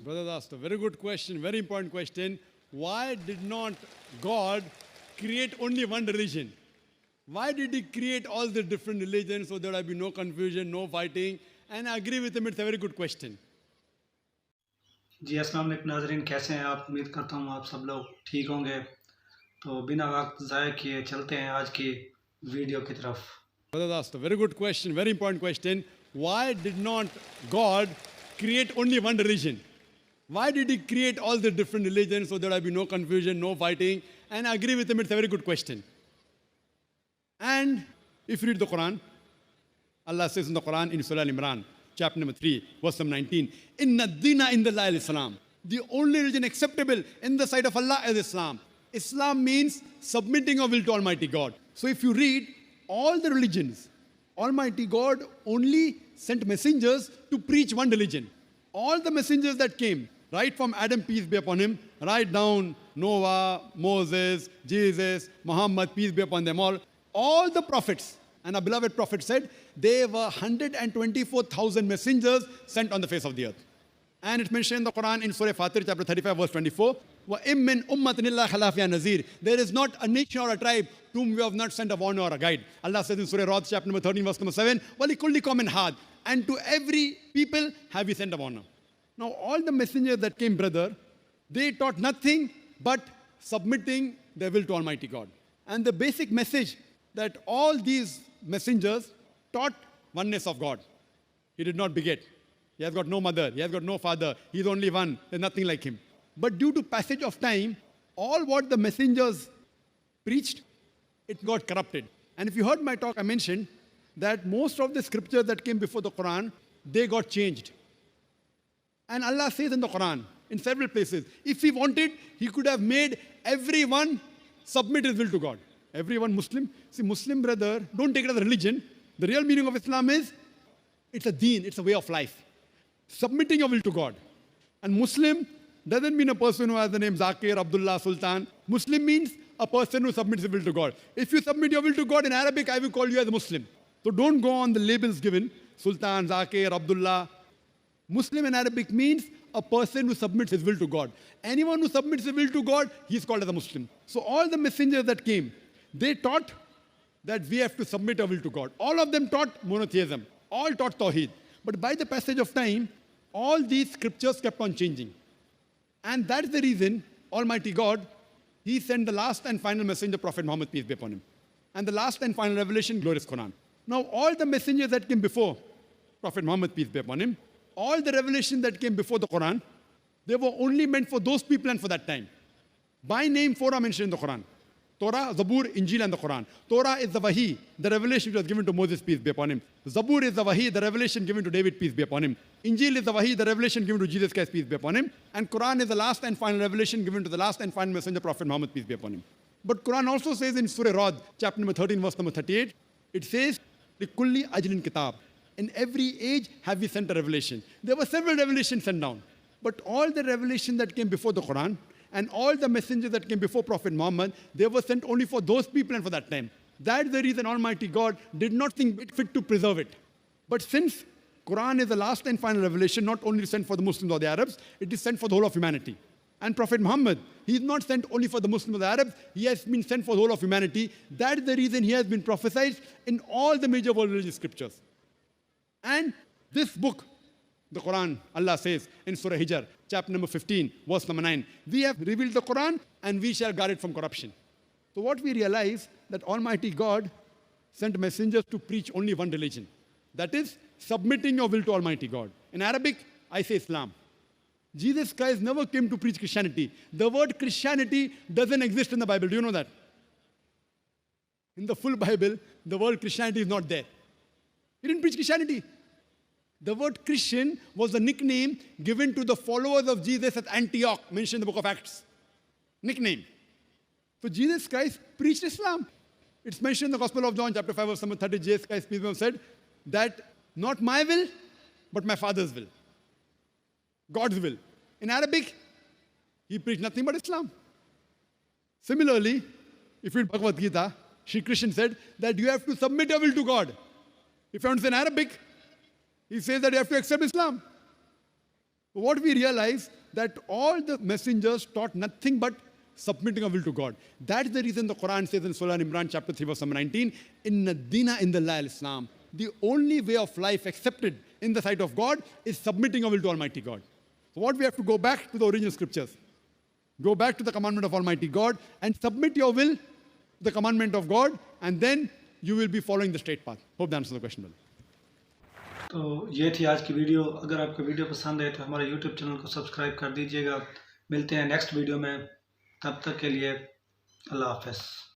Brother asked a very good question, very important question. Why did not God create only one religion? Why did He create all the different religions so there would be no confusion, no fighting? And I agree with him, it's a very good question. जी अस्सलाम वालेकुम नाज़रीन, कैसे हैं आप? उम्मीद करता हूँ आप सब लोग ठीक होंगे। तो बिना वक्त ज़ाया किए चलते हैं आज की वीडियो की तरफ। Brother asked a very good question, very important question. Why did not God create only one religion? Why did He create all the different religions so there would be no confusion, no fighting? And I agree with him, it's a very good question. And if you read the Quran, Allah says in the Quran in Surah Al-Imran, chapter number 3, verse number 19, Inna dina indallahi al-Islam. The only religion acceptable in the sight of Allah is Islam. Islam means submitting your will to Almighty God. So if you read all the religions, Almighty God only sent messengers to preach one religion. All the messengers that came, right from Adam, peace be upon him, right down Noah, Moses, Jesus, Muhammad, peace be upon them all the prophets, and our beloved prophet said, there were 124,000 messengers sent on the face of the earth. And it's mentioned in the Quran in Surah Fatir, chapter 35, verse 24, وَإِم مِّن أُمَّةٍ إِلَّا خَلَا فِيهَا نَذِيرٌ. There is not a nation or a tribe to whom we have not sent a warner or a guide. Allah says in Surah Rad, chapter number 13, verse number 7, وَلِكُلِّ قَوْمٍ هَادٍ. And to every people have we sent a warner. Now all the messengers that came, brother, they taught nothing but submitting their will to Almighty God. And the basic message that all these messengers taught oneness of God. He did not beget. He has got no mother. He has got no father. He is only one. There's nothing like him. But due to passage of time, all what the messengers preached, it got corrupted. And if you heard my talk, I mentioned that most of the scriptures that came before the Quran, they got changed. And Allah says in the Quran, in several places, if He wanted, He could have made everyone submit his will to God. Everyone Muslim. See, Muslim brother, don't take it as a religion. The real meaning of Islam is, it's a deen, it's a way of life. Submitting your will to God. And Muslim doesn't mean a person who has the name Zakir, Abdullah, Sultan. Muslim means a person who submits his will to God. If you submit your will to God in Arabic, I will call you as a Muslim. So don't go on the labels given, Sultan, Zakir, Abdullah. Muslim in Arabic means a person who submits his will to God. Anyone who submits his will to God, he is called as a Muslim. So all the messengers that came, they taught that we have to submit our will to God. All of them taught monotheism. All taught Tawheed. But by the passage of time, all these scriptures kept on changing. And that's the reason Almighty God, He sent the last and final messenger, Prophet Muhammad, peace be upon him. And the last and final revelation, glorious Quran. Now all the messengers that came before Prophet Muhammad, peace be upon him, all the revelation that came before the Quran, they were only meant for those people and for that time. By name, four are mentioned in the Quran. Torah, Zabur, Injil, and the Quran. Torah is the Wahi, the revelation which was given to Moses, peace be upon him. Zabur is the Wahi, the revelation given to David, peace be upon him. Injil is the Wahi, the revelation given to Jesus Christ, peace be upon him. And Quran is the last and final revelation given to the last and final messenger, Prophet Muhammad, peace be upon him. But Quran also says in Surah Rad, chapter number 13, verse number 38, it says, لِكُلِّ أَجْلٍ kitab. In every age have we sent a revelation. There were several revelations sent down. But all the revelation that came before the Quran, and all the messengers that came before Prophet Muhammad, they were sent only for those people and for that time. That's the reason Almighty God did not think it fit to preserve it. But since Quran is the last and final revelation, not only sent for the Muslims or the Arabs, it is sent for the whole of humanity. And Prophet Muhammad, he is not sent only for the Muslims or the Arabs, he has been sent for the whole of humanity. That is the reason he has been prophesied in all the major world religious scriptures. And this book, the Quran, Allah says in Surah Hijr, chapter number 15, verse number 9, we have revealed the Quran and we shall guard it from corruption. So what we realize, that Almighty God sent messengers to preach only one religion. That is, submitting your will to Almighty God. In Arabic, I say Islam. Jesus Christ never came to preach Christianity. The word Christianity doesn't exist in the Bible. Do you know that? In the full Bible, the word Christianity is not there. He didn't preach Christianity. The word Christian was a nickname given to the followers of Jesus at Antioch, mentioned in the book of Acts. Nickname. So Jesus Christ preached Islam. It's mentioned in the Gospel of John, chapter 5, verse number 30, Jesus Christ, peace be upon him, said that not my will, but my Father's will. God's will. In Arabic, he preached nothing but Islam. Similarly, if you read Bhagavad Gita, Shri Krishna said that you have to submit your will to God. If you understand Arabic, he says that you have to accept Islam. What we realize, that all the messengers taught nothing but submitting our will to God. That's the reason the Quran says in Surah Imran chapter 3 verse number 19, Inna dina indallahi al-Islam. The only way of life accepted in the sight of God is submitting our will to Almighty God. So what we have to go back to the original scriptures. Go back to the commandment of Almighty God and submit your will to the commandment of God, and then you will be following the straight path. Hope that answers the question, brother. तो ये थी आज की video. अगर आपको video पसंद है तो हमारे यूट्यूब चैनल को सब्सक्राइब कर दीजिएगा। मिलते हैं नेक्स्ट वीडियो में, तब तक के लिए अल्लाह हाफ़िज़।